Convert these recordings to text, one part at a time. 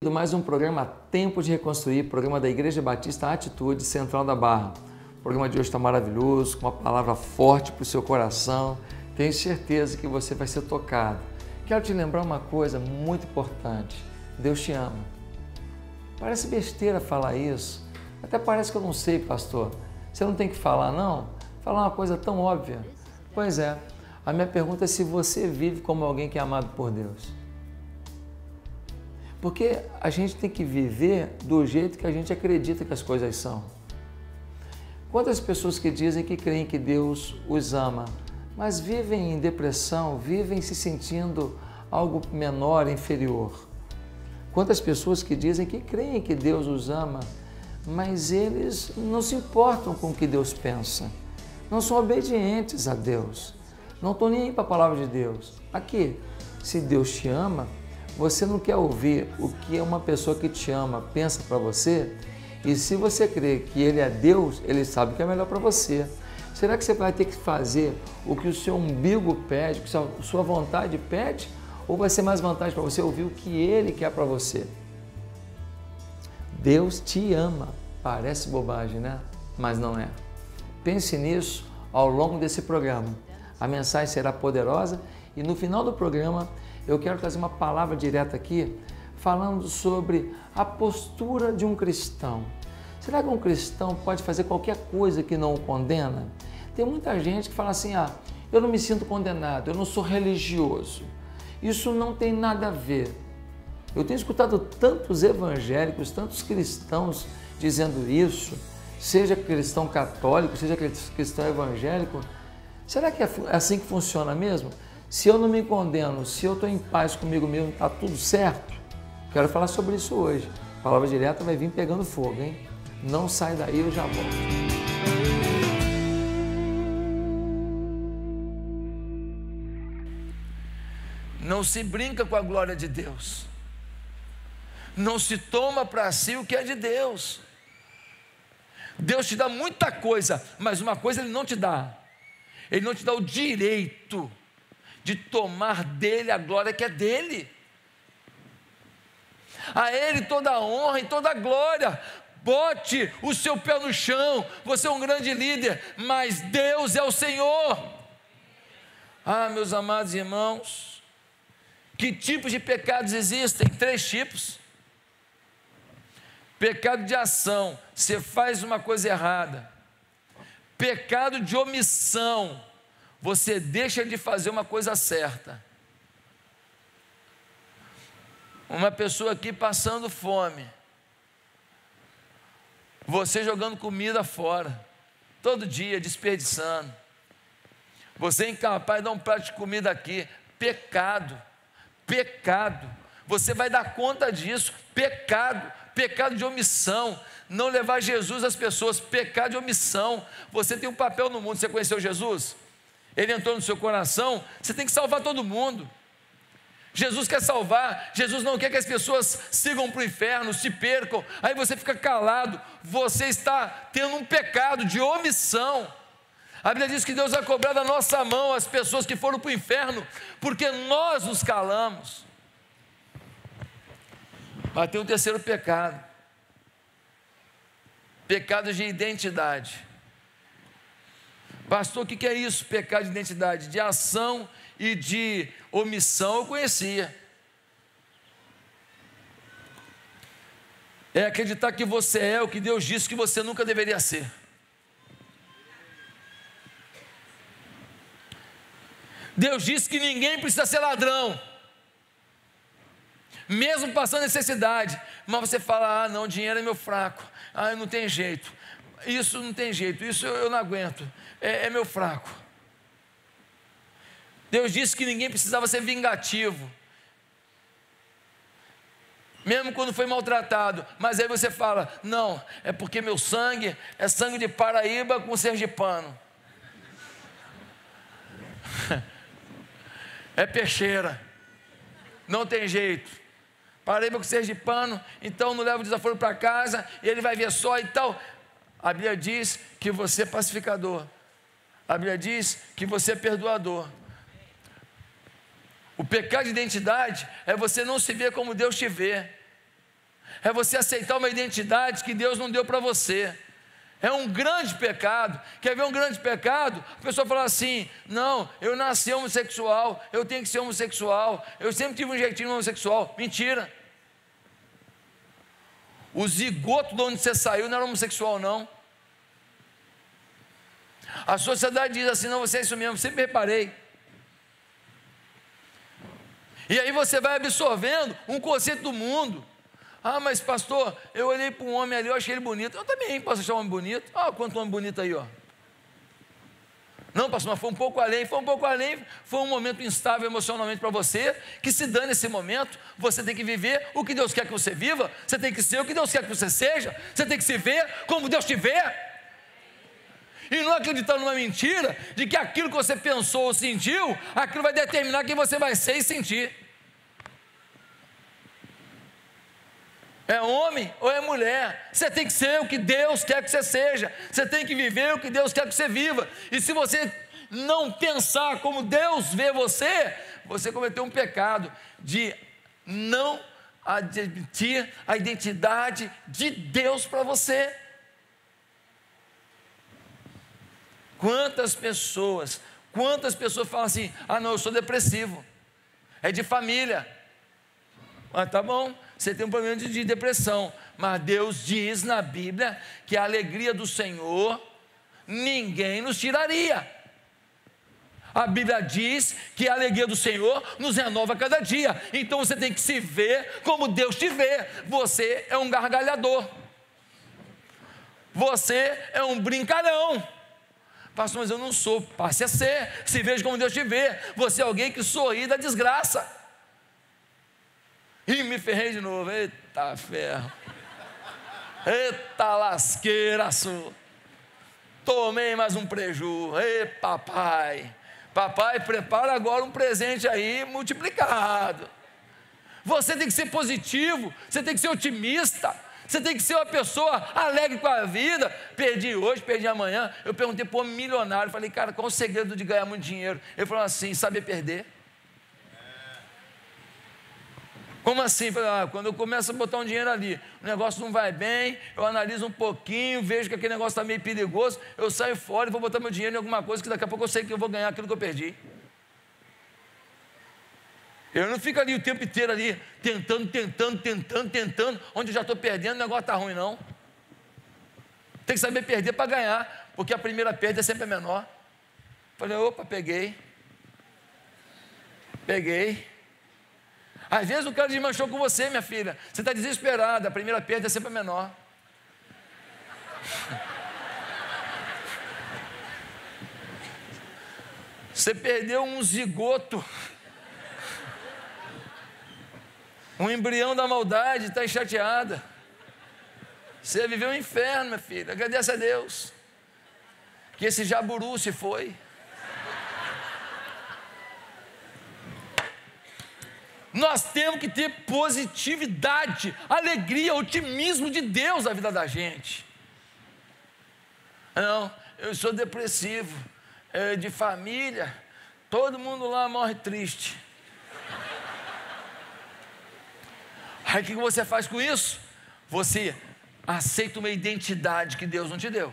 Mais um programa Tempo de Reconstruir, programa da Igreja Batista Atitude, Central da Barra. O programa de hoje está maravilhoso, com uma palavra forte para o seu coração. Tenho certeza que você vai ser tocado. Quero te lembrar uma coisa muito importante. Deus te ama. Parece besteira falar isso. Até parece que eu não sei, pastor. Você não tem que falar, não? Falar uma coisa tão óbvia. Pois é. A minha pergunta é se você vive como alguém que é amado por Deus. Porque a gente tem que viver do jeito que a gente acredita que as coisas são. Quantas pessoas que dizem que creem que Deus os ama, mas vivem em depressão, vivem se sentindo algo menor, inferior? Quantas pessoas que dizem que creem que Deus os ama, mas eles não se importam com o que Deus pensa, não são obedientes a Deus, não estão nem aí para a palavra de Deus. Aqui, se Deus te ama, você não quer ouvir o que uma pessoa que te ama pensa para você? E se você crê que Ele é Deus, Ele sabe o que é melhor para você. Será que você vai ter que fazer o que o seu umbigo pede, o que a sua vontade pede? Ou vai ser mais vantagem para você ouvir o que Ele quer para você? Deus te ama. Parece bobagem, né? Mas não é. Pense nisso ao longo desse programa. A mensagem será poderosa e no final do programa eu quero trazer uma palavra direta aqui, falando sobre a postura de um cristão. Será que um cristão pode fazer qualquer coisa que não o condena? Tem muita gente que fala assim, eu não me sinto condenado, eu não sou religioso. Isso não tem nada a ver. Eu tenho escutado tantos evangélicos, tantos cristãos dizendo isso, seja cristão católico, seja cristão evangélico. Será que é assim que funciona mesmo? Se eu não me condeno, se eu estou em paz comigo mesmo, está tudo certo? Quero falar sobre isso hoje. A palavra direta vai vir pegando fogo, hein? Não sai daí, eu já volto. Não se brinca com a glória de Deus. Não se toma para si o que é de Deus. Deus te dá muita coisa, mas uma coisa Ele não te dá. Ele não te dá o direito de tomar dele a glória que é dele. A Ele toda a honra e toda a glória. Bote o seu pé no chão. Você é um grande líder, mas Deus é o Senhor. Meus amados irmãos, que tipos de pecados existem? 3 tipos. Pecado de ação, você faz uma coisa errada. Pecado de omissão, você deixa de fazer uma coisa certa. Uma pessoa aqui passando fome, você jogando comida fora, todo dia desperdiçando, você é incapaz de dar um prato de comida aqui, pecado, você vai dar conta disso, pecado de omissão, não levar Jesus às pessoas, pecado de omissão. Você tem um papel no mundo. Você conheceu Jesus? Ele entrou no seu coração, você tem que salvar todo mundo. Jesus quer salvar, Jesus não quer que as pessoas sigam para o inferno, se percam, aí você fica calado, você está tendo um pecado de omissão. A Bíblia diz que Deus vai cobrar da nossa mão as pessoas que foram para o inferno, porque nós nos calamos. Mas tem um terceiro pecado, pecado de identidade. Pastor, o que é isso? Pecado de identidade, de ação e de omissão eu conhecia. É acreditar que você é o que Deus disse que você nunca deveria ser. Deus disse que ninguém precisa ser ladrão, mesmo passando necessidade, mas você fala, não, dinheiro é meu fraco, não tem jeito, isso não tem jeito, isso eu não aguento, é meu fraco. Deus disse que ninguém precisava ser vingativo, mesmo quando foi maltratado, mas aí você fala, não, é porque meu sangue é sangue de Paraíba com sergipano, é peixeira, não tem jeito, Paraíba com sergipano, então não leva o desaforo para casa, e ele vai ver só e tal. A Bíblia diz que você é pacificador, a Bíblia diz que você é perdoador. O pecado de identidade é você não se ver como Deus te vê. É você aceitar uma identidade que Deus não deu para você. É um grande pecado. Quer ver um grande pecado? A pessoa fala assim: não, eu nasci homossexual, eu tenho que ser homossexual, eu sempre tive um jeitinho homossexual. Mentira. O zigoto de onde você saiu não era homossexual, não. A sociedade diz assim: não, você é isso mesmo, sempre reparei. E aí você vai absorvendo um conceito do mundo. Ah, mas pastor, eu olhei para um homem ali, eu achei ele bonito. Eu também posso achar um homem bonito. Ah, quanto homem bonito aí, ó. Não, pastor, mas foi um pouco além, foi um momento instável emocionalmente para você, que se dane esse momento, você tem que viver o que Deus quer que você viva, você tem que ser o que Deus quer que você seja, você tem que se ver como Deus te vê. E não acreditar numa mentira, de que aquilo que você pensou ou sentiu, aquilo vai determinar quem você vai ser e sentir. É homem ou é mulher, você tem que ser o que Deus quer que você seja, você tem que viver o que Deus quer que você viva, e se você não pensar como Deus vê você, você cometeu um pecado de não admitir a identidade de Deus para você. Quantas pessoas falam assim: ah não, eu sou depressivo, é de família. Ah, tá bom, você tem um problema de depressão, mas Deus diz na Bíblia que a alegria do Senhor ninguém nos tiraria. A Bíblia diz que a alegria do Senhor nos renova a cada dia. Então você tem que se ver como Deus te vê. Você é um gargalhador, você é um brincalhão. Pastor, mas eu não sou. Passe a ser, se veja como Deus te vê. Você é alguém que sorri da desgraça. E me ferrei de novo, eita ferro, eita lasqueira sua, tomei mais um preju, ei papai, prepara agora um presente aí multiplicado. Você tem que ser positivo, você tem que ser otimista, você tem que ser uma pessoa alegre com a vida. Perdi hoje, perdi amanhã. Eu perguntei para um homem milionário, falei: cara, qual o segredo de ganhar muito dinheiro? Ele falou assim: saber perder. Como assim? Quando eu começo a botar um dinheiro ali, o negócio não vai bem, eu analiso um pouquinho, vejo que aquele negócio está meio perigoso, eu saio fora e vou botar meu dinheiro em alguma coisa que daqui a pouco eu sei que eu vou ganhar aquilo que eu perdi. Eu não fico ali o tempo inteiro ali, tentando, onde eu já estou perdendo, o negócio está ruim não. Tem que saber perder para ganhar, porque a primeira perda é sempre a menor. Falei: opa, peguei. Às vezes o cara desmanchou com você, minha filha, você está desesperada, a primeira perda é sempre a menor. Você perdeu um zigoto, um embrião da maldade, está chateada. Você viveu um inferno, minha filha. Agradece a Deus que esse jaburu se foi. Nós temos que ter positividade, alegria, otimismo de Deus na vida da gente. Não, eu sou depressivo, de família, todo mundo lá morre triste. Aí o que você faz com isso? Você aceita uma identidade que Deus não te deu.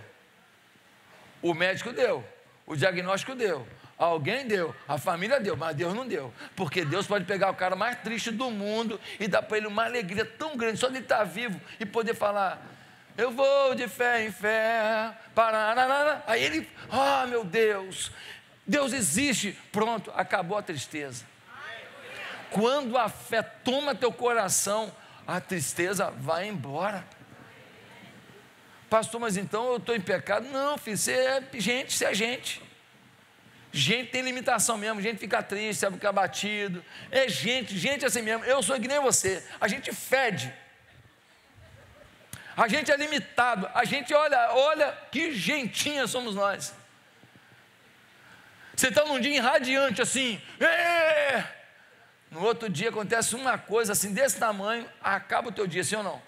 O médico deu, o diagnóstico deu, alguém deu, a família deu, mas Deus não deu. Porque Deus pode pegar o cara mais triste do mundo e dar para ele uma alegria tão grande, só de ele estar vivo e poder falar: eu vou de fé em fé, parará. Aí ele: ah, meu Deus, Deus existe. Pronto, acabou a tristeza. Quando a fé toma teu coração, a tristeza vai embora. Pastor, mas então eu estou em pecado? Não, filho, você é gente. Gente tem limitação mesmo, gente fica triste, fica abatido. É gente assim mesmo. Eu sou que nem você. A gente fede. A gente é limitado. A gente, olha que gentinha somos nós. Você está num dia irradiante assim. No outro dia acontece uma coisa assim desse tamanho, acaba o teu dia, sim ou não?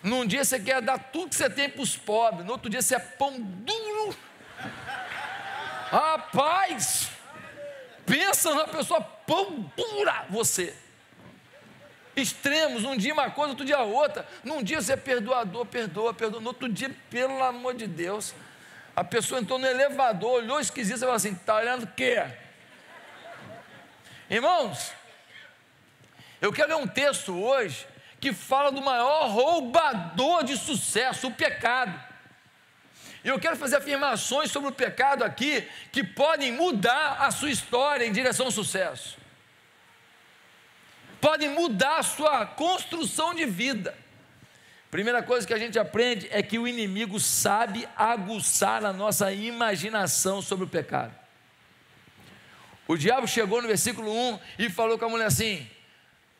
Num dia você quer dar tudo que você tem para os pobres, no outro dia você é pão duro. Rapaz, pensa numa pessoa pão dura, você. extremos, um dia uma coisa, outro dia outra. Num dia você é perdoador, perdoa, no outro dia, pelo amor de Deus, a pessoa entrou no elevador, olhou esquisito, você fala assim, está olhando o quê? Irmãos, eu quero ler um texto hoje que fala do maior roubador de sucesso, o pecado. E eu quero fazer afirmações sobre o pecado aqui que podem mudar a sua história em direção ao sucesso. Podem mudar a sua construção de vida. Primeira coisa que a gente aprende é que o inimigo sabe aguçar a nossa imaginação sobre o pecado. O diabo chegou no versículo 1 e falou com a mulher assim: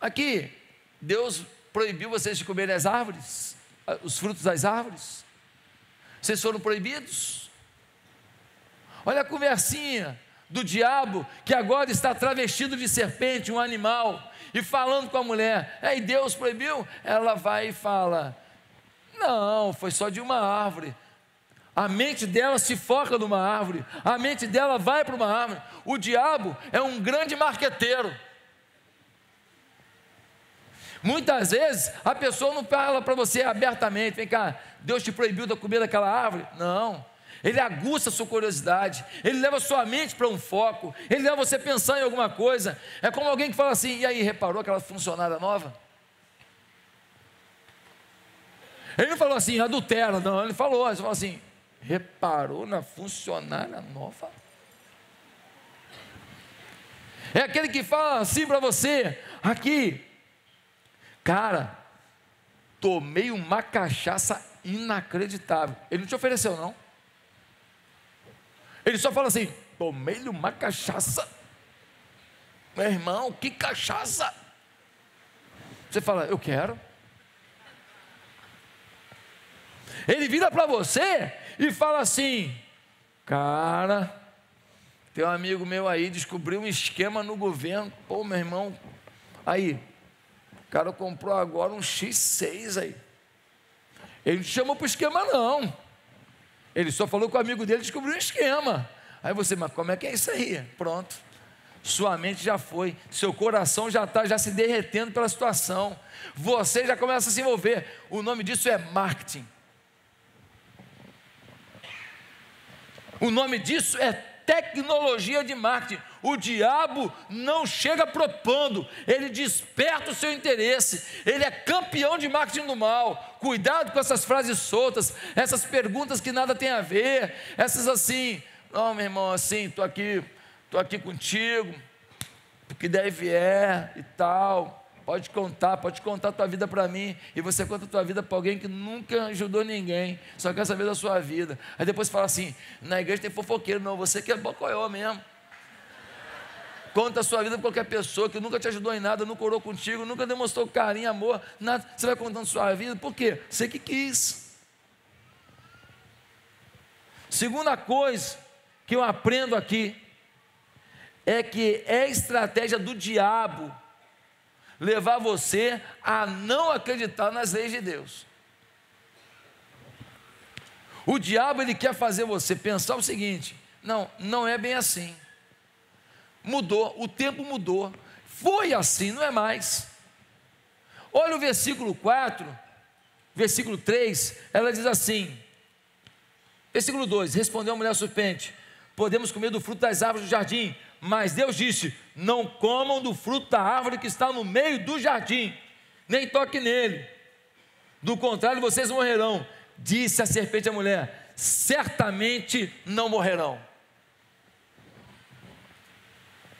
aqui, Deus proibiu vocês de comerem as árvores, os frutos das árvores. Vocês foram proibidos? Olha a conversinha do diabo, que agora está travestido de serpente, um animal, e falando com a mulher. E Deus proibiu? Ela vai e fala: não, foi só de uma árvore. A mente dela se foca numa árvore, a mente dela vai para uma árvore. O diabo é um grande marqueteiro. Muitas vezes a pessoa não fala para você abertamente: vem cá, Deus te proibiu de comer daquela árvore. Não, ele aguça a sua curiosidade, ele leva a sua mente para um foco, ele leva você a pensar em alguma coisa. É como alguém que fala assim: e aí, reparou aquela funcionária nova? Ele não falou assim, adultera, não, ele falou assim: reparou na funcionária nova? É aquele que fala assim para você: aqui, cara, tomei uma cachaça inacreditável. Ele não te ofereceu, não. Ele só fala assim: tomei-lhe uma cachaça. Meu irmão, que cachaça? Você fala: eu quero. Ele vira para você e fala assim: cara, tem um amigo meu aí, descobriu um esquema no governo. Pô, meu irmão, aí, o cara comprou agora um X6 aí. Ele não te chamou para o esquema, não. Ele só falou com o amigo dele, descobriu um esquema. Aí você: mas como é que é isso aí? Pronto, sua mente já foi, seu coração já está se derretendo pela situação. Você já começa a se envolver. O nome disso é marketing. O nome disso é tecnologia de marketing. O diabo não chega propondo, ele desperta o seu interesse. Ele é campeão de marketing do mal. Cuidado com essas frases soltas, essas perguntas que nada tem a ver, essas assim: não, meu irmão, assim, estou aqui contigo, o que der e vier e tal. Pode contar a tua vida para mim. E você conta a tua vida para alguém que nunca ajudou ninguém, só quer saber da sua vida. Aí depois fala assim: na igreja tem fofoqueiro. Não, você que é bocoió mesmo. Conta a sua vida para qualquer pessoa que nunca te ajudou em nada, nunca orou contigo, nunca demonstrou carinho, amor, nada. Você vai contando a sua vida, por quê? Você que quis. Segunda coisa que eu aprendo aqui é que é estratégia do diabo levar você a não acreditar nas leis de Deus. O diabo, ele quer fazer você pensar o seguinte: não é bem assim. Mudou, o tempo mudou, foi assim, não é mais. Olha o versículo 4, versículo 3, ela diz assim, versículo 2: respondeu a mulher serpente: podemos comer do fruto das árvores do jardim, mas Deus disse: não comam do fruto da árvore que está no meio do jardim, nem toquem nele, do contrário vocês morrerão. Disse a serpente à mulher: certamente não morrerão.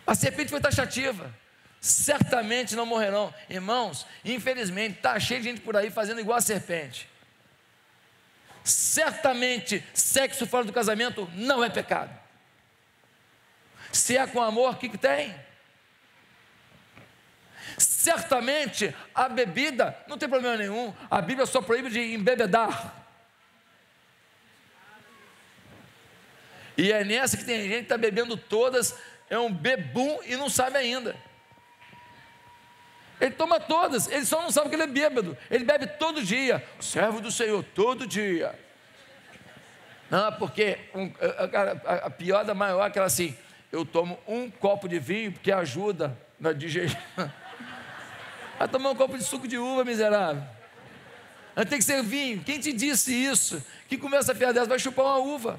A serpente foi taxativa: certamente não morrerão. Irmãos, infelizmente está cheio de gente por aí fazendo igual a serpente. Certamente sexo fora do casamento não é pecado. Se é com amor, o que tem? Certamente a bebida não tem problema nenhum. A Bíblia só proíbe de embebedar. E é nessa que tem gente que está bebendo todas, é um bebum e não sabe ainda. Ele toma todas, ele só não sabe que ele é bêbado. Ele bebe todo dia, servo do Senhor, todo dia. Não, porque a piada maior é aquela assim: eu tomo um copo de vinho porque ajuda na digestão. Vai tomar um copo de suco de uva, miserável. Tem que ser vinho. Quem te disse isso? Que começa a fiar dessa, vai chupar uma uva.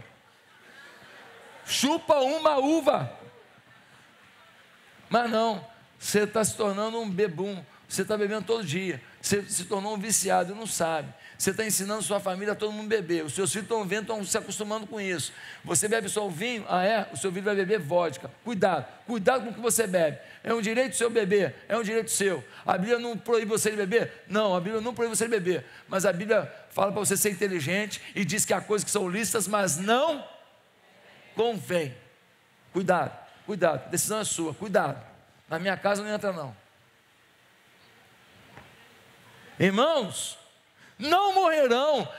Chupa uma uva. Mas não, você está se tornando um bebum. Você está bebendo todo dia. Você se tornou um viciado e não sabe. Você está ensinando sua família a todo mundo beber. Os seus filhos estão vendo, estão se acostumando com isso. Você bebe só o vinho? Ah, é? O seu filho vai beber vodka. Cuidado, cuidado com o que você bebe. É um direito seu beber, é um direito seu. A Bíblia não proíbe você de beber? Não, a Bíblia não proíbe você de beber. Mas a Bíblia fala para você ser inteligente e diz que há coisas que são lícitas, mas não convém. Cuidado, cuidado, a decisão é sua, cuidado. Na minha casa não entra não. Irmãos, não morrerão.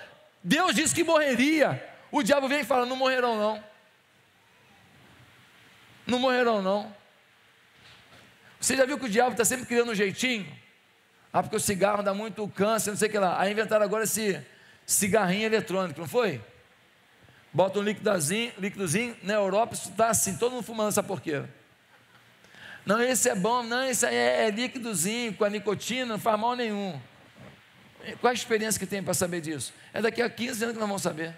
Deus disse que morreria. O diabo vem e fala, não morrerão não. Não morrerão não. Você já viu que o diabo está sempre criando um jeitinho? Ah, porque o cigarro dá muito câncer, não sei o que lá. Aí inventaram agora esse cigarrinho eletrônico, não foi? Bota um líquidozinho, na Europa isso está assim, todo mundo fumando essa porqueira. Não, esse é bom, não, esse aí é líquidozinho, com a nicotina, não faz mal nenhum. Qual a experiência que tem para saber disso? É daqui a 15 anos que nós vamos saber.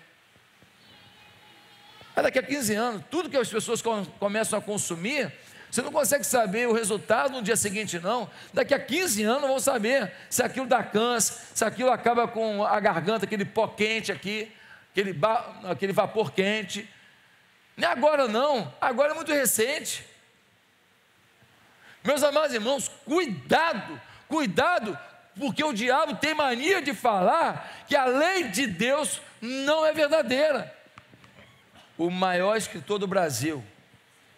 É daqui a 15 anos, tudo que as pessoas começam a consumir, você não consegue saber o resultado no dia seguinte não. Daqui a 15 anos vão saber se aquilo dá câncer, se aquilo acaba com a garganta, aquele pó quente aqui, aquele vapor quente. Não é agora não, agora é muito recente. Meus amados irmãos, cuidado, cuidado, porque o diabo tem mania de falar que a lei de Deus não é verdadeira. O maior escritor do Brasil,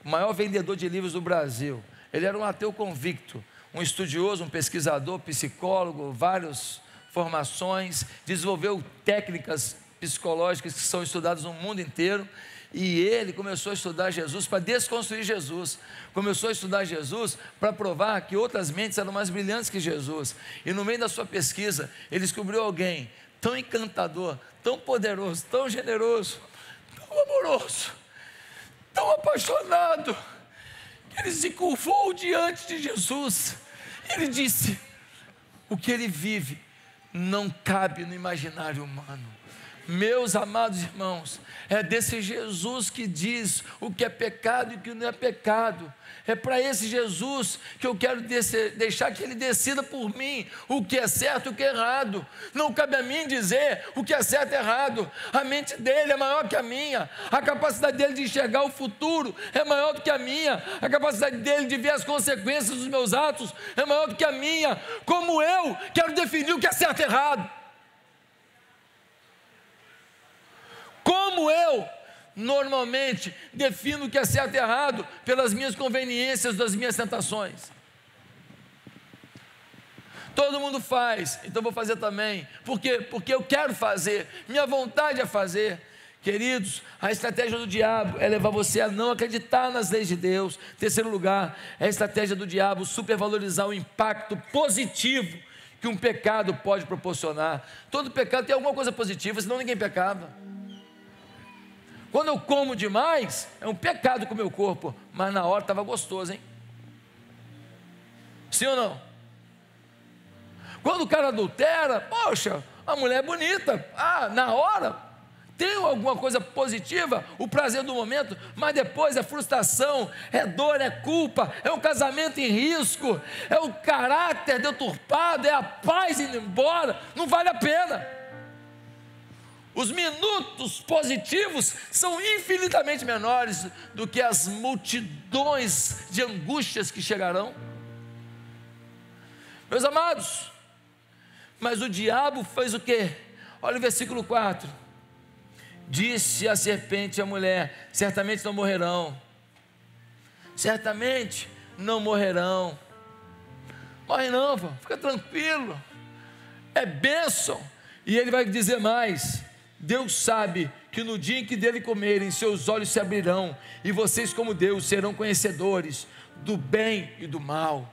o maior vendedor de livros do Brasil, ele era um ateu convicto, um estudioso, um pesquisador, psicólogo, várias formações, desenvolveu técnicas psicológicas que são estudadas no mundo inteiro. E ele começou a estudar Jesus para desconstruir Jesus. Começou a estudar Jesus para provar que outras mentes eram mais brilhantes que Jesus. E no meio da sua pesquisa, ele descobriu alguém tão encantador, tão poderoso, tão generoso, tão amoroso, tão apaixonado, que ele se curvou diante de Jesus. Ele disse: o que ele vive não cabe no imaginário humano. Meus amados irmãos, é desse Jesus que diz o que é pecado e o que não é pecado. É para esse Jesus que eu quero deixar que Ele decida por mim o que é certo e o que é errado. Não cabe a mim dizer o que é certo e errado. A mente dele é maior que a minha. A capacidade dele de enxergar o futuro é maior do que a minha. A capacidade dele de ver as consequências dos meus atos é maior do que a minha. Como eu quero definir o que é certo e errado. Como eu, normalmente, defino o que é certo e errado pelas minhas conveniências, das minhas tentações. Todo mundo faz, então vou fazer também. Por quê? Porque eu quero fazer, minha vontade é fazer. Queridos, a estratégia do diabo é levar você a não acreditar nas leis de Deus. Terceiro lugar, é a estratégia do diabo supervalorizar o impacto positivo que um pecado pode proporcionar. Todo pecado tem alguma coisa positiva, senão ninguém pecava. Quando eu como demais, é um pecado com o meu corpo, mas na hora estava gostoso, hein? Sim ou não? Quando o cara adultera, poxa, a mulher é bonita, na hora, tem alguma coisa positiva, o prazer do momento, mas depois é frustração, é dor, é culpa, é um casamento em risco, é o caráter deturpado, é a paz indo embora, não vale a pena. Os minutos positivos são infinitamente menores do que as multidões de angústias que chegarão. Meus amados, mas o diabo fez o quê? Olha o versículo 4. Disse a serpente à mulher: certamente não morrerão. Certamente não morrerão. Morre não, fica tranquilo. É bênção. E ele vai dizer mais: Deus sabe que no dia em que dele comerem, seus olhos se abrirão, e vocês, como Deus, serão conhecedores do bem e do mal.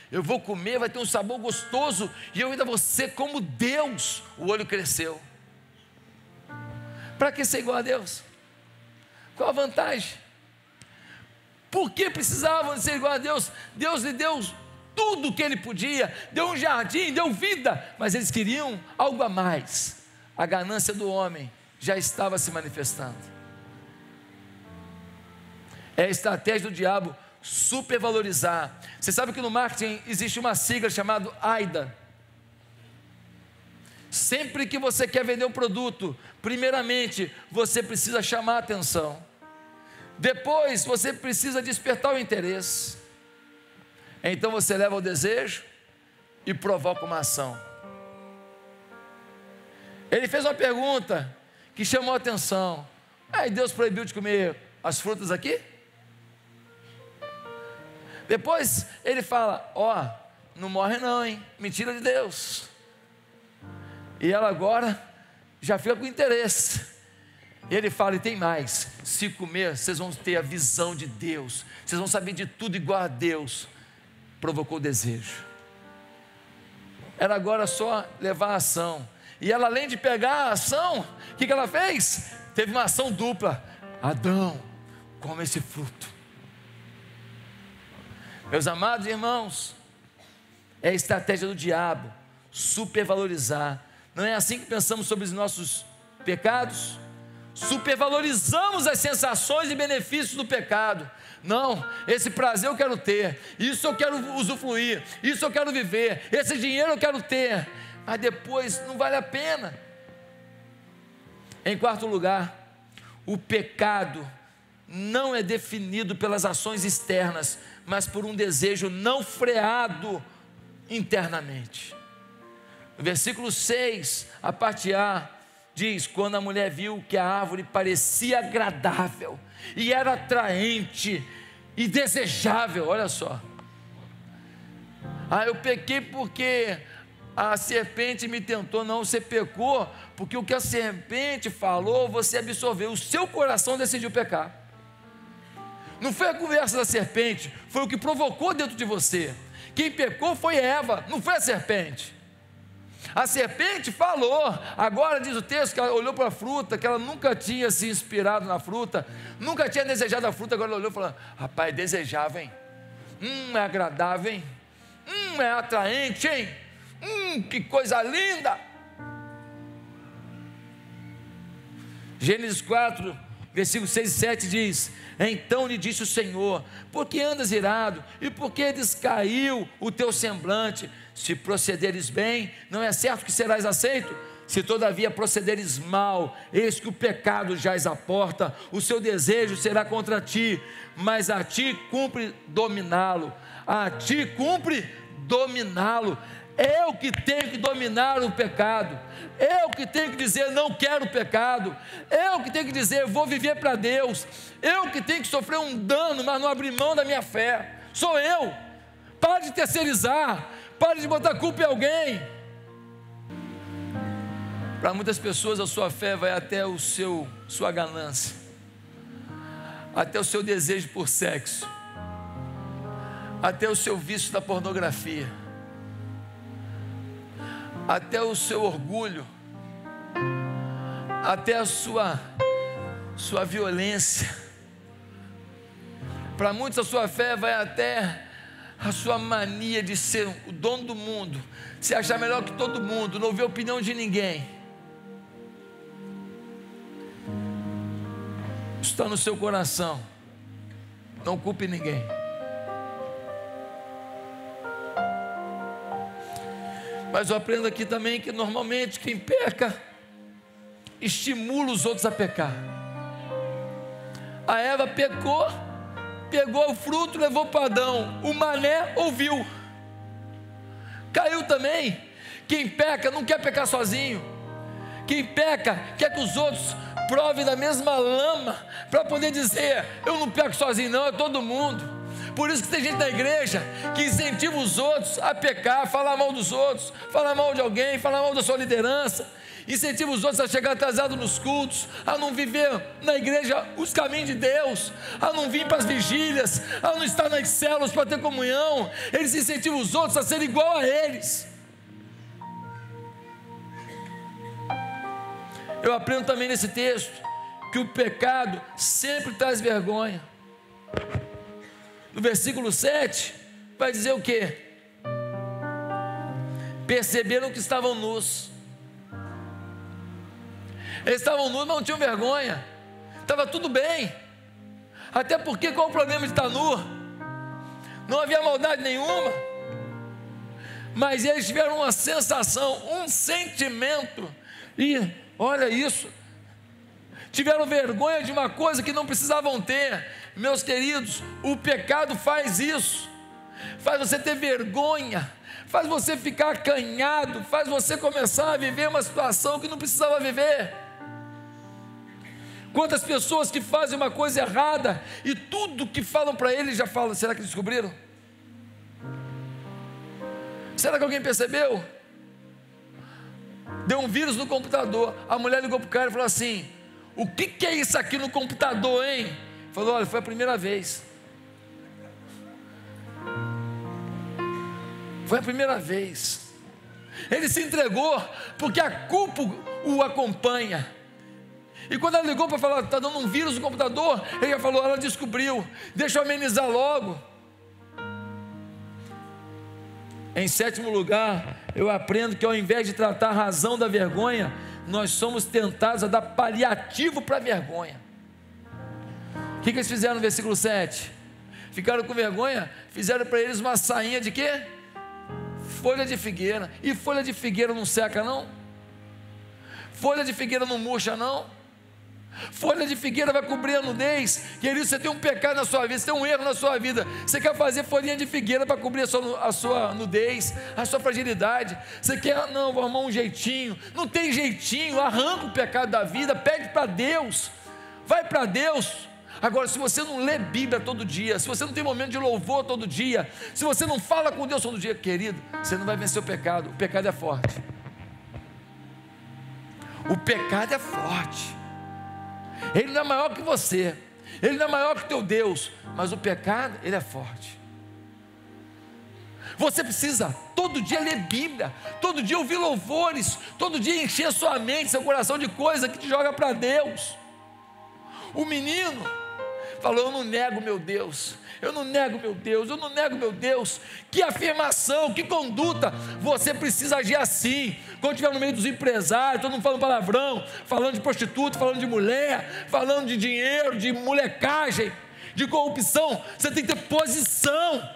Eu vou comer, vai ter um sabor gostoso, e eu ainda vou ser como Deus. O olho cresceu. Para que ser igual a Deus? Qual a vantagem? Por que precisavam de ser igual a Deus? Deus lhe deu tudo que ele podia, deu um jardim, deu vida, mas eles queriam algo a mais. A ganância do homem já estava se manifestando. É a estratégia do diabo supervalorizar. Você sabe que no marketing existe uma sigla chamada AIDA. Sempre que você quer vender um produto, primeiramente você precisa chamar a atenção, depois você precisa despertar o interesse, então você leva o desejo e provoca uma ação. Ele fez uma pergunta que chamou a atenção: Deus proibiu de comer as frutas aqui? Depois ele fala: não morre não, hein? Mentira de Deus. E ela agora já fica com interesse. E ele fala: e tem mais, se comer, vocês vão ter a visão de Deus, vocês vão saber de tudo igual a Deus. Provocou o desejo. Era agora só levar a ação. E ela, além de pegar a ação, o que ela fez? Teve uma ação dupla: Adão, come esse fruto. Meus amados irmãos, é a estratégia do diabo supervalorizar. Não é assim que pensamos sobre os nossos pecados? Supervalorizamos as sensações e benefícios do pecado. Não, esse prazer eu quero ter, isso eu quero usufruir, isso eu quero viver, esse dinheiro eu quero ter, mas depois não vale a pena. Em quarto lugar, o pecado não é definido pelas ações externas, mas por um desejo não freado internamente. No versículo 6, a parte A, diz: quando a mulher viu que a árvore parecia agradável e era atraente e desejável, olha só, eu pequei porque a serpente me tentou. Não, você pecou porque o que a serpente falou, você absorveu, o seu coração decidiu pecar. Não foi a conversa da serpente, foi o que provocou dentro de você. Quem pecou foi Eva, não foi a serpente. A serpente falou. Agora diz o texto que ela olhou para a fruta, que ela nunca tinha se inspirado na fruta, nunca tinha desejado a fruta. Agora ela olhou e falou: rapaz, desejava, hein? É agradável, hein? É atraente, hein? Que coisa linda. Gênesis 4, versículos 6 e 7 diz: então lhe disse o Senhor: por que andas irado? E por que descaiu o teu semblante? Se procederes bem, não é certo que serás aceito? Se todavia procederes mal, eis que o pecado jaz à porta, o seu desejo será contra ti, mas a ti cumpre dominá-lo. A ti cumpre dominá-lo. Eu que tenho que dominar o pecado, eu que tenho que dizer não quero pecado, eu que tenho que dizer vou viver para Deus, eu que tenho que sofrer um dano, mas não abrir mão da minha fé. Sou eu. Pare de terceirizar, pare de botar culpa em alguém. Para muitas pessoas a sua fé vai até sua ganância, até o seu desejo por sexo, até o seu vício da pornografia, até o seu orgulho, até a sua violência. Para muitos a sua fé vai até a sua mania de ser o dono do mundo, se achar melhor que todo mundo, não ouvir a opinião de ninguém. Isso está no seu coração, não culpe ninguém. Mas eu aprendo aqui também que normalmente quem peca estimula os outros a pecar. A Eva pecou, pegou o fruto, levou para Adão, o mané ouviu, caiu também. Quem peca não quer pecar sozinho, quem peca quer que os outros provem da mesma lama, para poder dizer eu não peco sozinho não, é todo mundo. Por isso que tem gente na igreja que incentiva os outros a pecar, falar mal dos outros, falar mal de alguém, falar mal da sua liderança, incentiva os outros a chegar atrasado nos cultos, a não viver na igreja os caminhos de Deus, a não vir para as vigílias, a não estar nas células para ter comunhão. Eles incentivam os outros a ser igual a eles. Eu aprendo também nesse texto que o pecado sempre traz vergonha. No versículo 7 vai dizer o quê? perceberam que estavam nus. Eles estavam nus, mas não tinham vergonha. Estava tudo bem. Até porque qual o problema de estar nu? Não havia maldade nenhuma. Mas eles tiveram uma sensação, um sentimento. E olha isso. Tiveram vergonha de uma coisa que não precisavam ter. Meus queridos, o pecado faz isso. Faz você ter vergonha. Faz você ficar acanhado. Faz você começar a viver uma situação que não precisava viver. Quantas pessoas que fazem uma coisa errada e tudo que falam para eles já falam, será que descobriram? Será que alguém percebeu? Deu um vírus no computador. A mulher ligou para o cara e falou assim: o que é isso aqui no computador, hein? Falou: olha, foi a primeira vez. Foi a primeira vez. Ele se entregou porque a culpa o acompanha. E quando ela ligou para falar, está dando um vírus no computador, ele já falou, ela descobriu, deixa eu amenizar logo. Em sétimo lugar, eu aprendo que ao invés de tratar a razão da vergonha, nós somos tentados a dar paliativo para a vergonha. O que eles fizeram no versículo 7? Ficaram com vergonha, fizeram para eles uma sainha de quê? Folha de figueira. E folha de figueira não seca não? Folha de figueira não murcha não? Folha de figueira vai cobrir a nudez. Querido, você tem um pecado na sua vida, você tem um erro na sua vida, você quer fazer folhinha de figueira para cobrir a sua nudez, a sua fragilidade. Você quer, não, vou arrumar um jeitinho. Não tem jeitinho, arranca o pecado da vida, pede para Deus, vai para Deus. Agora, se você não lê Bíblia todo dia, se você não tem momento de louvor todo dia, se você não fala com Deus todo dia, querido, você não vai vencer o pecado é forte. O pecado é forte. Ele não é maior que você, ele não é maior que teu Deus, mas o pecado, ele é forte. Você precisa todo dia ler Bíblia, todo dia ouvir louvores, todo dia encher sua mente, seu coração de coisa que te joga para Deus. O menino falou: eu não nego meu Deus, eu não nego meu Deus, eu não nego meu Deus. Que afirmação, que conduta. Você precisa agir assim. Quando estiver no meio dos empresários, todo mundo falando palavrão, falando de prostituta, falando de mulher, falando de dinheiro, de molecagem, de corrupção, você tem que ter posição,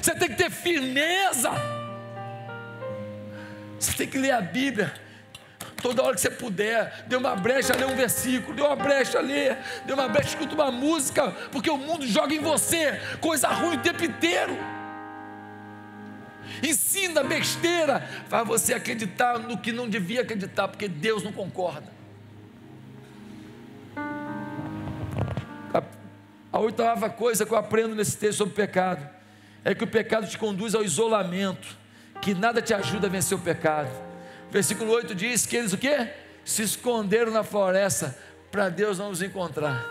você tem que ter firmeza, você tem que ler a Bíblia toda hora que você puder. Dê uma brecha, lê um versículo, dê uma brecha, lê, dê uma brecha, escuta uma música, porque o mundo joga em você coisa ruim o tempo inteiro, ensina besteira, faz você acreditar no que não devia acreditar, porque Deus não concorda. A oitava coisa que eu aprendo nesse texto sobre o pecado é que o pecado te conduz ao isolamento, que nada te ajuda a vencer o pecado. Versículo 8 diz que eles o quê? Se esconderam na floresta para Deus não os encontrar.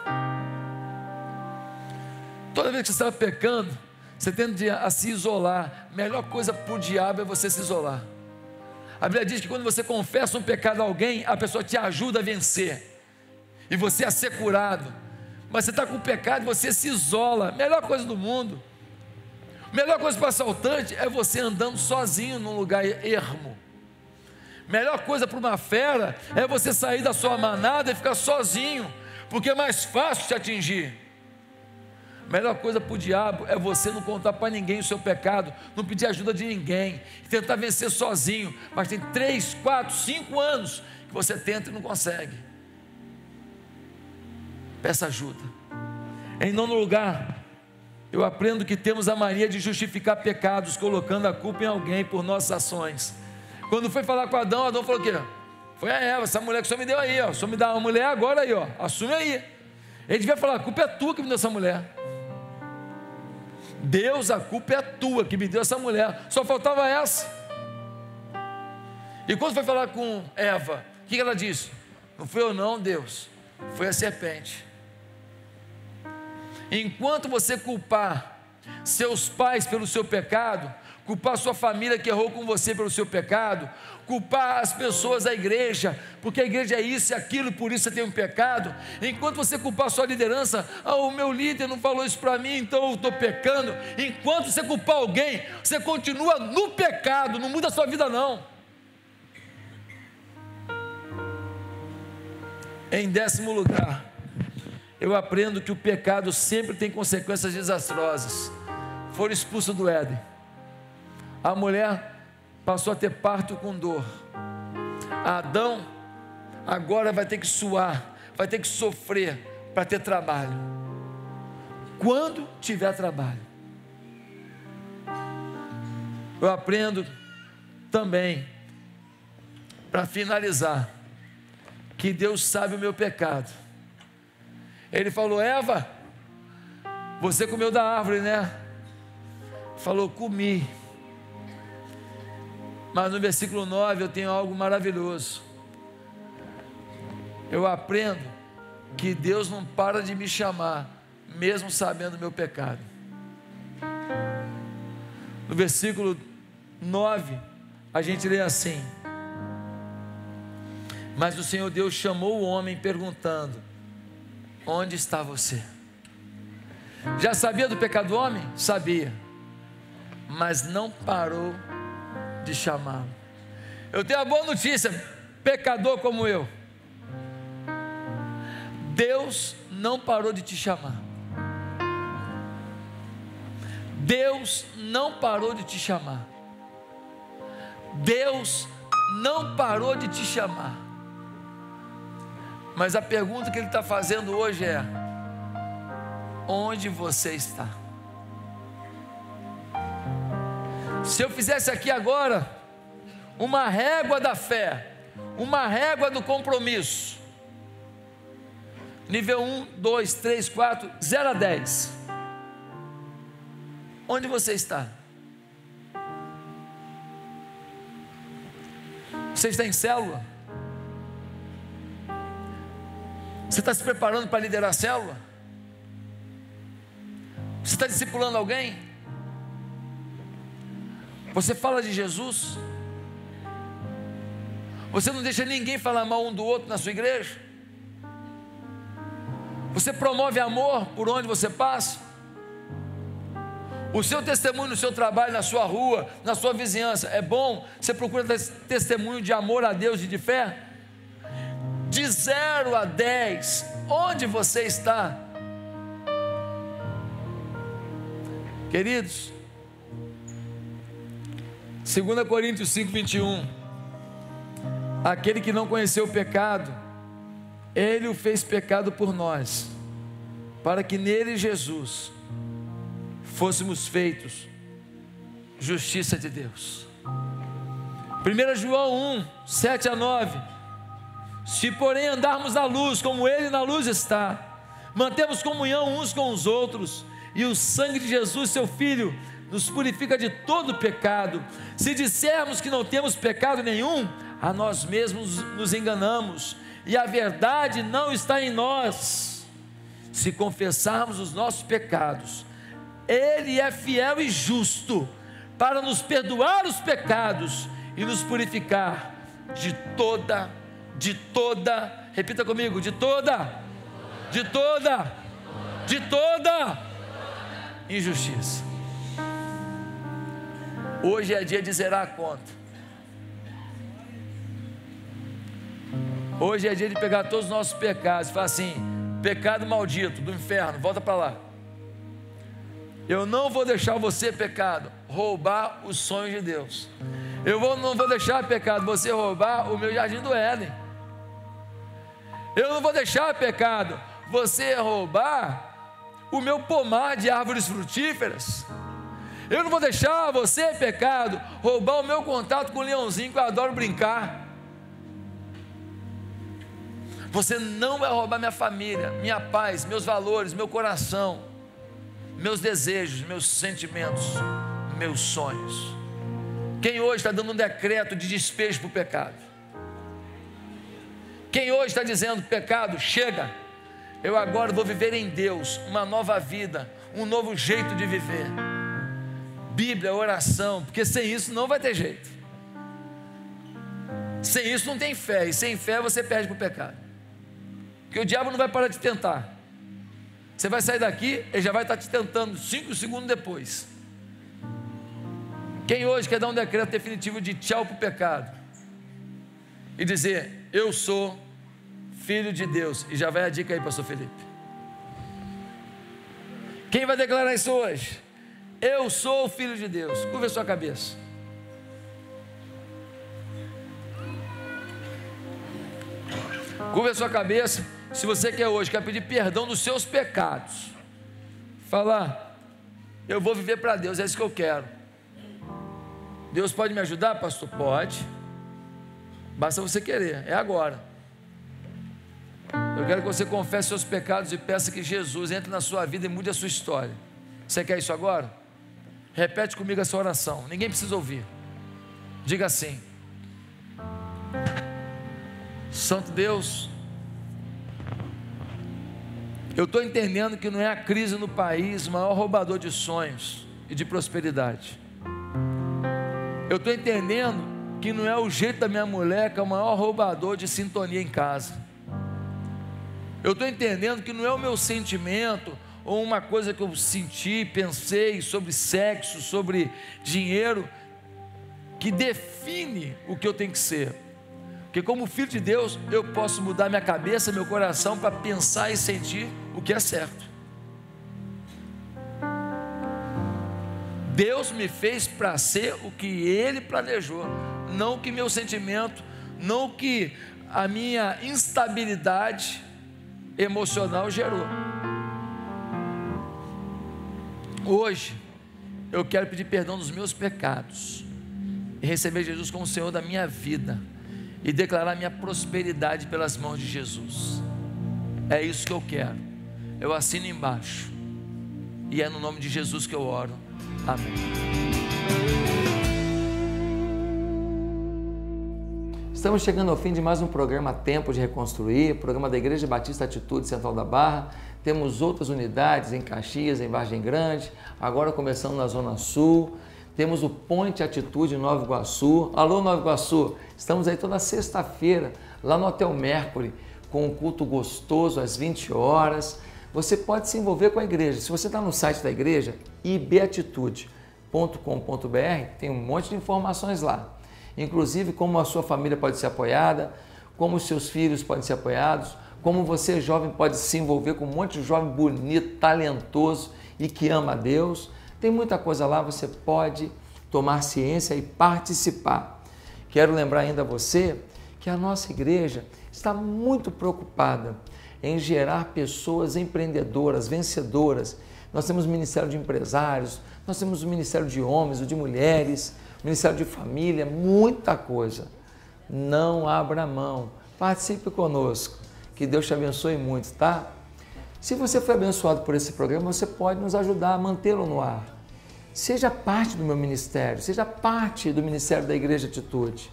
Toda vez que você está pecando, você tende a se isolar. A melhor coisa para o diabo é você se isolar. A Bíblia diz que quando você confessa um pecado a alguém, a pessoa te ajuda a vencer e você a ser curado. Mas você está com o pecado e você se isola. Melhor coisa do mundo. Melhor coisa para o assaltante é você andando sozinho num lugar ermo. Melhor coisa para uma fera é você sair da sua manada e ficar sozinho, porque é mais fácil te atingir. Melhor coisa para o diabo é você não contar para ninguém o seu pecado, não pedir ajuda de ninguém, tentar vencer sozinho. Mas tem 3, 4, 5 anos que você tenta e não consegue. Peça ajuda. Em nono lugar, eu aprendo que temos a mania de justificar pecados, colocando a culpa em alguém por nossas ações. Quando foi falar com Adão, Adão falou o quê? Foi a Eva, essa mulher que o Senhor me deu aí, ó. O Senhor me dá uma mulher agora aí, ó. Assume aí. Ele devia falar: a culpa é tua que me deu essa mulher. Deus, a culpa é tua que me deu essa mulher. Só faltava essa. E quando foi falar com Eva, o que ela disse? Não foi eu não, Deus, foi a serpente. Enquanto você culpar seus pais pelo seu pecado, culpar a sua família que errou com você pelo seu pecado, culpar as pessoas da igreja, porque a igreja é isso e aquilo, por isso você tem um pecado. Enquanto você culpar a sua liderança, o meu líder não falou isso para mim, então eu estou pecando. Enquanto você culpar alguém, você continua no pecado, não muda a sua vida não. Em 10º lugar, eu aprendo que o pecado sempre tem consequências desastrosas. Foram expulsos do Éden. A mulher passou a ter parto com dor. Adão agora vai ter que suar, vai ter que sofrer para ter trabalho. Quando tiver trabalho. Eu aprendo também, para finalizar, que Deus sabe o meu pecado. Ele falou: Eva, você comeu da árvore, né? Falou: comi. Mas no versículo 9 eu tenho algo maravilhoso. Eu aprendo que Deus não para de me chamar, mesmo sabendo o meu pecado. No versículo 9, a gente lê assim: mas o Senhor Deus chamou o homem perguntando: onde está você? Já sabia do pecado do homem? Sabia, mas não parou de chamá-lo. Eu tenho uma boa notícia, pecador como eu, Deus não parou de te chamar. Deus não parou de te chamar. Deus não parou de te chamar. Mas a pergunta que Ele está fazendo hoje é: onde você está? Se eu fizesse aqui agora uma régua da fé, uma régua do compromisso, nível 1, 2, 3, 4, 0 a 10, onde você está? Você está em célula? Você está se preparando para liderar a célula? Você está discipulando alguém? Você fala de Jesus? Você não deixa ninguém falar mal um do outro na sua igreja? Você promove amor por onde você passa? O seu testemunho no seu trabalho, na sua rua, na sua vizinhança, é bom? Você procura ter testemunho de amor a Deus e de fé? De 0 a 10, onde você está? Queridos, 2 Coríntios 5, 21, aquele que não conheceu o pecado, Ele o fez pecado por nós, para que nele, Jesus, fôssemos feitos justiça de Deus. 1 João 1, 7 a 9, se porém andarmos na luz, como Ele na luz está, mantemos comunhão uns com os outros, e o sangue de Jesus, seu Filho, nos purifica de todo pecado. Se dissermos que não temos pecado nenhum, a nós mesmos nos enganamos, e a verdade não está em nós. Se confessarmos os nossos pecados, Ele é fiel e justo para nos perdoar os pecados e nos purificar de toda, repita comigo, de toda injustiça. Hoje é dia de zerar a conta. Hoje é dia de pegar todos os nossos pecados e falar assim: pecado maldito do inferno, volta para lá. Eu não vou deixar você, pecado, roubar os sonhos de Deus. Não vou deixar, pecado, você roubar o meu jardim do Éden. Eu não vou deixar, pecado, você roubar o meu pomar de árvores frutíferas. Eu não vou deixar você, pecado, roubar o meu contato com o leãozinho, que eu adoro brincar. Você não vai roubar minha família, minha paz, meus valores, meu coração, meus desejos, meus sentimentos, meus sonhos. Quem hoje está dando um decreto de despejo para o pecado? Quem hoje está dizendo: pecado, chega, eu agora vou viver em Deus uma nova vida, um novo jeito de viver? Bíblia, oração, porque sem isso não vai ter jeito. Sem isso não tem fé, e sem fé você perde para o pecado. Porque o diabo não vai parar de tentar. Você vai sair daqui, ele já vai estar te tentando 5 segundos depois. Quem hoje quer dar um decreto definitivo de tchau para o pecado e dizer, eu sou filho de Deus? E já vai a dica aí, pastor Felipe. Quem vai declarar isso hoje? Eu sou o filho de Deus. Curva a sua cabeça. Curva a sua cabeça. Se você quer hoje, quer pedir perdão dos seus pecados, falar, eu vou viver para Deus, é isso que eu quero. Deus pode me ajudar, pastor? Pode. Basta você querer, é agora. Eu quero que você confesse seus pecados e peça que Jesus entre na sua vida e mude a sua história. Você quer isso agora? Repete comigo essa oração, ninguém precisa ouvir. Diga assim: Santo Deus, eu estou entendendo que não é a crise no país o maior roubador de sonhos e de prosperidade. Eu estou entendendo que não é o jeito da minha mulher que é o maior roubador de sintonia em casa. Eu estou entendendo que não é o meu sentimento ou uma coisa que eu senti, pensei sobre sexo, sobre dinheiro, que define o que eu tenho que ser. Porque como filho de Deus, eu posso mudar minha cabeça, meu coração, para pensar e sentir o que é certo. Deus me fez para ser o que Ele planejou, não o que meu sentimento, não o que a minha instabilidade emocional gerou. Hoje, eu quero pedir perdão dos meus pecados, e receber Jesus como o Senhor da minha vida, e declarar minha prosperidade pelas mãos de Jesus. É isso que eu quero. Eu assino embaixo, e é no nome de Jesus que eu oro. Amém. Estamos chegando ao fim de mais um programa Tempo de Reconstruir, programa da Igreja Batista Atitude Central da Barra. Temos outras unidades em Caxias, em Vargem Grande, agora começando na Zona Sul. Temos o Ponte Atitude em Nova Iguaçu. Alô, Nova Iguaçu, estamos aí toda sexta-feira, lá no Hotel Mercury, com um culto gostoso às 20 horas. Você pode se envolver com a igreja. Se você está no site da igreja, ibatitude.com.br, tem um monte de informações lá. Inclusive como a sua família pode ser apoiada, como os seus filhos podem ser apoiados, como você jovem pode se envolver com um monte de jovem bonito, talentoso e que ama a Deus. Tem muita coisa lá, você pode tomar ciência e participar. Quero lembrar ainda a você que a nossa igreja está muito preocupada em gerar pessoas empreendedoras, vencedoras. Nós temos o Ministério de Empresários, nós temos o Ministério de Homens, o de Mulheres, o Ministério de Família, muita coisa. Não abra mão, participe conosco, que Deus te abençoe muito, tá? Se você foi abençoado por esse programa, você pode nos ajudar a mantê-lo no ar. Seja parte do meu ministério, seja parte do Ministério da Igreja Atitude.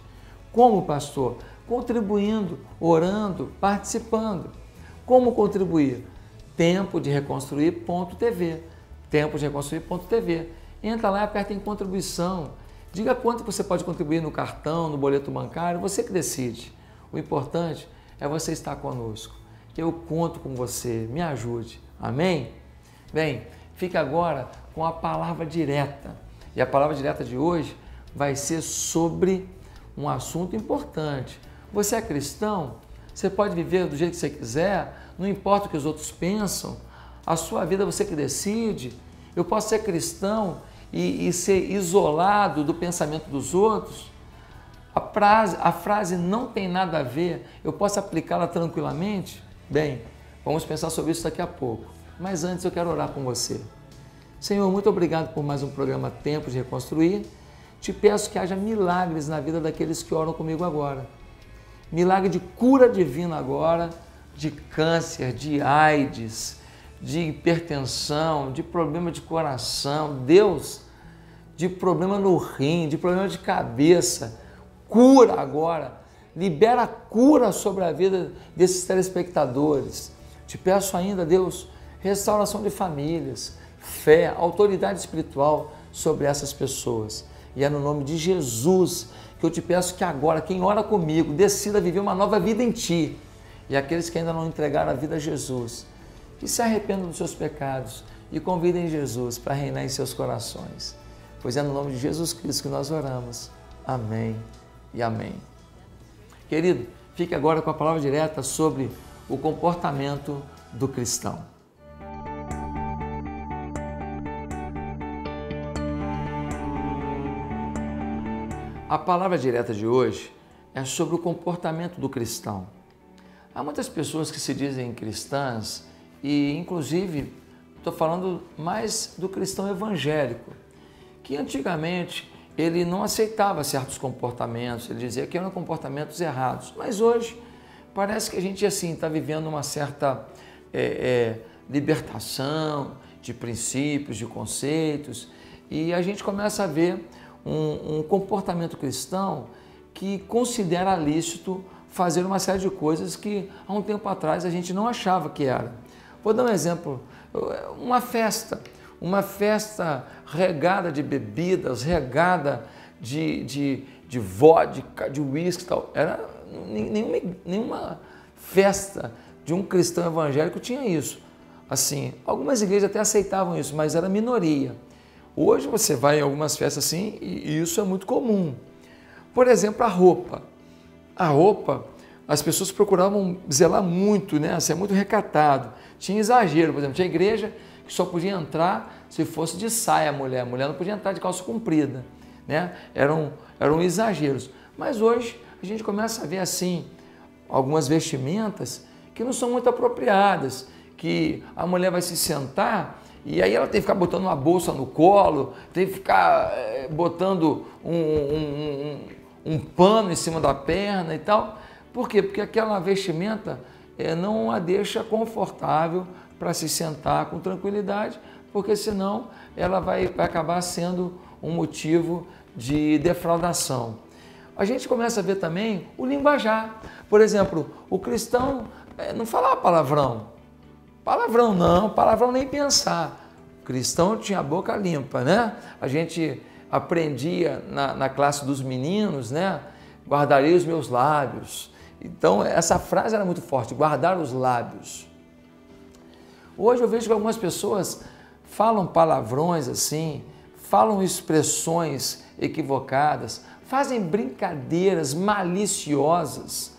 Como, pastor? Contribuindo, orando, participando. Como contribuir? Tempodereconstruir.tv. Tempodereconstruir.tv. Entra lá e aperta em contribuição. Diga quanto você pode contribuir no cartão, no boleto bancário, você que decide. O importante é você estar conosco. Eu conto com você, me ajude. Amém? Bem, fica agora com a palavra direta. E a palavra direta de hoje vai ser sobre um assunto importante. Você é cristão? Você pode viver do jeito que você quiser, não importa o que os outros pensam, a sua vida você que decide. Eu posso ser cristão e ser isolado do pensamento dos outros. A frase não tem nada a ver, eu posso aplicá-la tranquilamente? Bem, vamos pensar sobre isso daqui a pouco. Mas antes eu quero orar com você. Senhor, muito obrigado por mais um programa Tempo de Reconstruir. Te peço que haja milagres na vida daqueles que oram comigo agora. Milagre de cura divina agora, de câncer, de AIDS, de hipertensão, de problema de coração, Deus, de problema no rim, de problema de cabeça. Cura agora, libera a cura sobre a vida desses telespectadores. Te peço ainda, Deus, restauração de famílias, fé, autoridade espiritual, sobre essas pessoas. E é no nome de Jesus que eu te peço que agora, quem ora comigo, decida viver uma nova vida em ti. E aqueles que ainda não entregaram a vida a Jesus, que se arrependam dos seus pecados e convidem Jesus para reinar em seus corações. Pois é no nome de Jesus Cristo que nós oramos. Amém e amém. Querido, fique agora com a palavra direta sobre o comportamento do cristão. A palavra direta de hoje é sobre o comportamento do cristão. Há muitas pessoas que se dizem cristãs e, inclusive, estou falando mais do cristão evangélico, que antigamente ele não aceitava certos comportamentos, ele dizia que eram comportamentos errados, mas hoje parece que a gente assim está vivendo uma certa libertação de princípios, de conceitos, e a gente começa a ver um comportamento cristão que considera lícito fazer uma série de coisas que há um tempo atrás a gente não achava que era. Vou dar um exemplo, uma festa regada de bebidas, regada de vodka, de uísque e tal. Era nenhuma festa de um cristão evangélico tinha isso. Assim, algumas igrejas até aceitavam isso, mas era minoria. Hoje você vai em algumas festas assim e isso é muito comum. Por exemplo, a roupa. A roupa, as pessoas procuravam zelar muito, né? Ser muito recatado. Tinha exagero, por exemplo, tinha igreja que só podia entrar se fosse de saia a mulher não podia entrar de calça comprida, né? Eram exageros. Mas hoje a gente começa a ver assim algumas vestimentas que não são muito apropriadas, que a mulher vai se sentar e aí ela tem que ficar botando uma bolsa no colo, tem que ficar botando um pano em cima da perna e tal. Por quê? Porque aquela vestimenta não a deixa confortável para se sentar com tranquilidade, porque senão ela vai acabar sendo um motivo de defraudação. A gente começa a ver também o linguajar. Por exemplo, o cristão não falava palavrão. Palavrão não, palavrão nem pensar. O cristão tinha a boca limpa, né? A gente aprendia na classe dos meninos, né? Guardarei os meus lábios. Então, essa frase era muito forte, guardar os lábios. Hoje eu vejo que algumas pessoas falam palavrões assim, falam expressões equivocadas, fazem brincadeiras maliciosas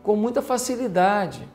com muita facilidade.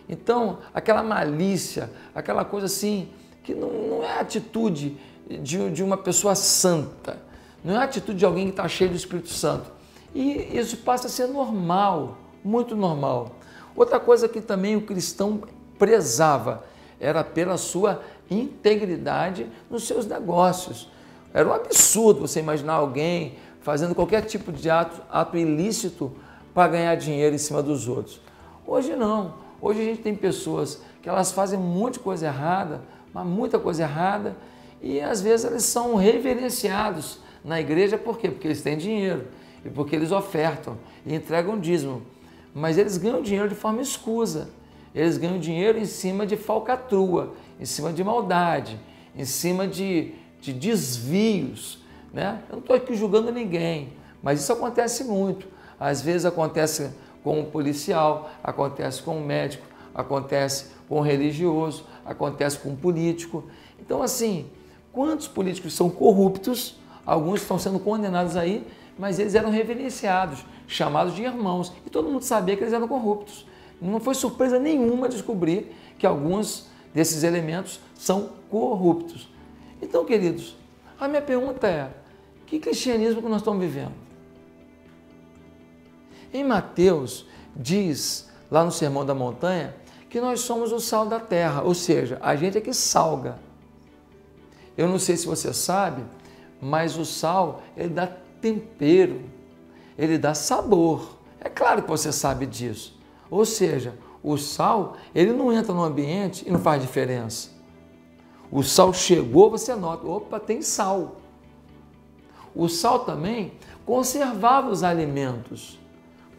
Então, aquela malícia, aquela coisa assim, que não é a atitude de uma pessoa santa, não é a atitude de alguém que está cheio do Espírito Santo. E isso passa a ser normal, muito normal. Outra coisa que também o cristão prezava era pela sua integridade nos seus negócios. Era um absurdo você imaginar alguém fazendo qualquer tipo de ato ilícito para ganhar dinheiro em cima dos outros. Hoje não. Hoje a gente tem pessoas que elas fazem um monte de coisa errada, mas muita coisa errada, e às vezes eles são reverenciados na igreja. Por quê? Porque eles têm dinheiro e porque eles ofertam e entregam dízimo. Mas eles ganham dinheiro de forma escusa. Eles ganham dinheiro em cima de falcatrua, em cima de maldade, em cima de desvios, né? Eu não estou aqui julgando ninguém, mas isso acontece muito. Às vezes acontece com um policial, acontece com um médico, acontece com um religioso, acontece com um político. Então, assim, quantos políticos são corruptos? Alguns estão sendo condenados aí, mas eles eram reverenciados, chamados de irmãos, e todo mundo sabia que eles eram corruptos. Não foi surpresa nenhuma descobrir que alguns desses elementos são corruptos. Então, queridos, a minha pergunta é: que cristianismo que nós estamos vivendo? Em Mateus, diz lá no Sermão da Montanha que nós somos o sal da terra, ou seja, a gente é que salga. Eu não sei se você sabe, mas o sal, ele dá tempero, ele dá sabor. É claro que você sabe disso. Ou seja, o sal, ele não entra no ambiente e não faz diferença. O sal chegou, você nota, opa, tem sal. O sal também conservava os alimentos.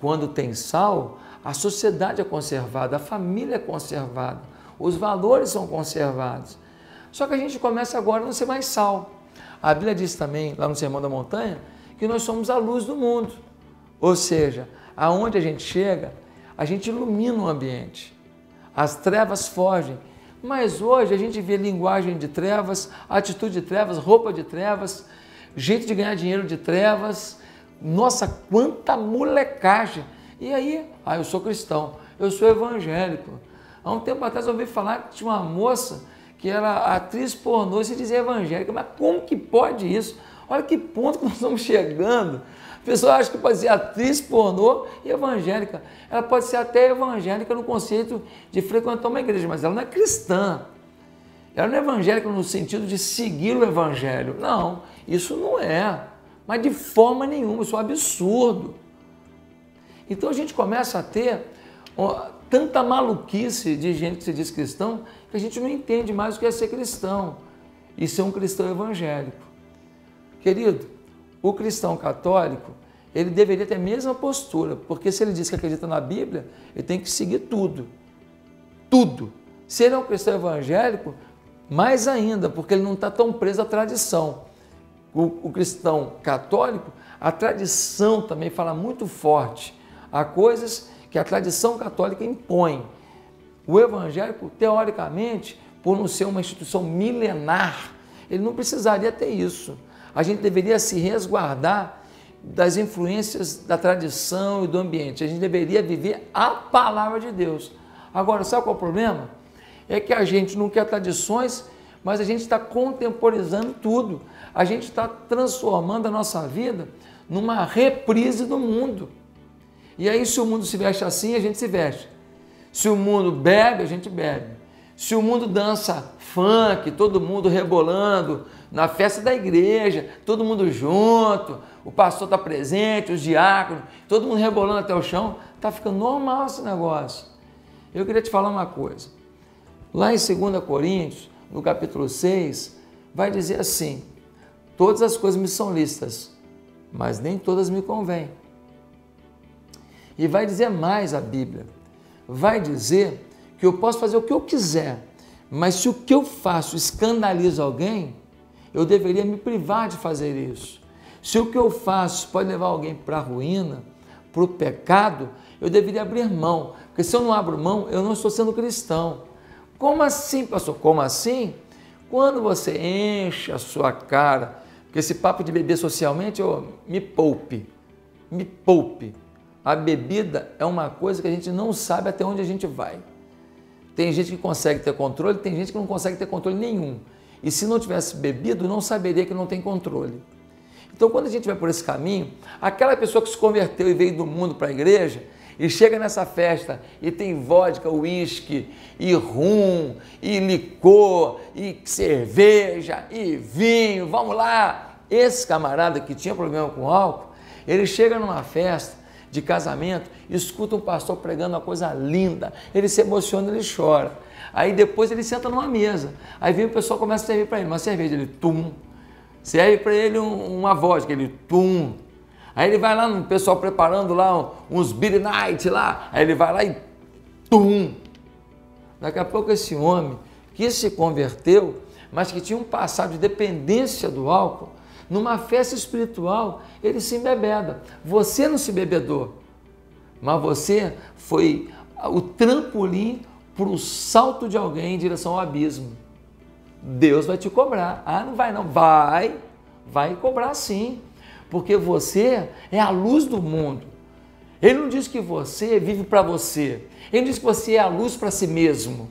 Quando tem sal, a sociedade é conservada, a família é conservada, os valores são conservados. Só que a gente começa agora a não ser mais sal. A Bíblia diz também, lá no Sermão da Montanha, que nós somos a luz do mundo. Ou seja, aonde a gente chega, a gente ilumina o ambiente. As trevas fogem. Mas hoje a gente vê linguagem de trevas, atitude de trevas, roupa de trevas, jeito de ganhar dinheiro de trevas. Nossa, quanta molecagem! E aí, eu sou cristão, eu sou evangélico. Há um tempo atrás eu ouvi falar que tinha uma moça que era atriz pornô e se dizia evangélica. Mas como que pode isso? Olha que ponto que nós estamos chegando. A pessoa acha que pode ser atriz pornô e evangélica. Ela pode ser até evangélica no conceito de frequentar uma igreja, mas ela não é cristã. Ela não é evangélica no sentido de seguir o evangelho. Não, isso não é. Mas de forma nenhuma, isso é um absurdo. Então a gente começa a ter tanta maluquice de gente que se diz cristão que a gente não entende mais o que é ser cristão e ser um cristão evangélico. Querido, o cristão católico, ele deveria ter a mesma postura, porque se ele diz que acredita na Bíblia, ele tem que seguir tudo. Tudo. Se ele é um cristão evangélico, mais ainda, porque ele não está tão preso à tradição. O cristão católico, a tradição também fala muito forte. Há coisas que a tradição católica impõe. O evangélico, teoricamente, por não ser uma instituição milenar, ele não precisaria ter isso. A gente deveria se resguardar das influências da tradição e do ambiente. A gente deveria viver a palavra de Deus. Agora, sabe qual é o problema? É que a gente não quer tradições, mas a gente está contemporizando tudo. A gente está transformando a nossa vida numa reprise do mundo. E aí, se o mundo se veste assim, a gente se veste. Se o mundo bebe, a gente bebe. Se o mundo dança funk, todo mundo rebolando na festa da igreja, todo mundo junto, o pastor está presente, os diáconos, todo mundo rebolando até o chão, está ficando normal esse negócio. Eu queria te falar uma coisa. Lá em 2 Coríntios, no capítulo 6, vai dizer assim: todas as coisas me são lícitas, mas nem todas me convêm. E vai dizer mais a Bíblia. Vai dizer que eu posso fazer o que eu quiser, mas se o que eu faço escandaliza alguém, eu deveria me privar de fazer isso. Se o que eu faço pode levar alguém para a ruína, para o pecado, eu deveria abrir mão. Porque se eu não abro mão, eu não estou sendo cristão. Como assim, pastor? Como assim? Quando você enche a sua cara, porque esse papo de beber socialmente, me poupe, me poupe. A bebida é uma coisa que a gente não sabe até onde a gente vai. Tem gente que consegue ter controle, tem gente que não consegue ter controle nenhum. E se não tivesse bebido, não saberia que não tem controle. Então, quando a gente vai por esse caminho, aquela pessoa que se converteu e veio do mundo para a igreja, e chega nessa festa e tem vodka, uísque, e rum, e licor, e cerveja, e vinho, vamos lá. Esse camarada que tinha problema com álcool, ele chega numa festa de casamento, escuta um pastor pregando uma coisa linda, ele se emociona, ele chora. Aí depois ele senta numa mesa, aí vem o pessoal começa a servir para ele uma cerveja, ele tum. Serve para ele uma vodka, ele tum. Aí ele vai lá no pessoal preparando lá uns beer night lá, aí ele vai lá e tum. Daqui a pouco esse homem que se converteu, mas que tinha um passado de dependência do álcool, numa festa espiritual, ele se embebeda. Você não se embebedou, mas você foi o trampolim para o salto de alguém em direção ao abismo. Deus vai te cobrar. Não vai não. Vai cobrar sim. Porque você é a luz do mundo. Ele não diz que você vive para você. Ele não diz que você é a luz para si mesmo.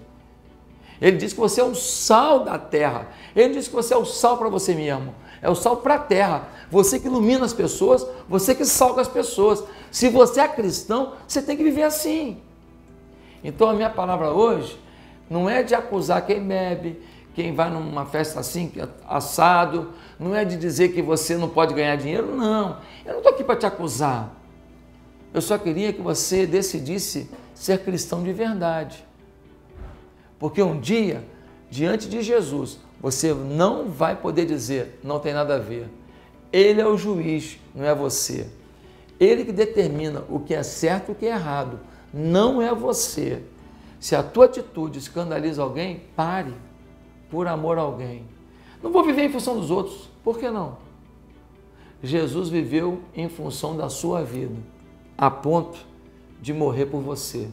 Ele diz que você é o sal da terra. Ele não diz que você é o sal para você mesmo. É o sal para a terra. Você que ilumina as pessoas, você que salga as pessoas. Se você é cristão, você tem que viver assim. Então a minha palavra hoje não é de acusar quem bebe, quem vai numa festa assim, assado, não é de dizer que você não pode ganhar dinheiro, não. Eu não estou aqui para te acusar. Eu só queria que você decidisse ser cristão de verdade. Porque um dia, diante de Jesus, você não vai poder dizer, não tem nada a ver. Ele é o juiz, não é você. Ele que determina o que é certo e o que é errado, não é você. Se a tua atitude escandaliza alguém, pare, por amor a alguém. Não vou viver em função dos outros. Por que não? Jesus viveu em função da sua vida, a ponto de morrer por você.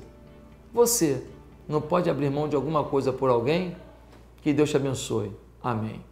Você não pode abrir mão de alguma coisa por alguém? Que Deus te abençoe. Amém.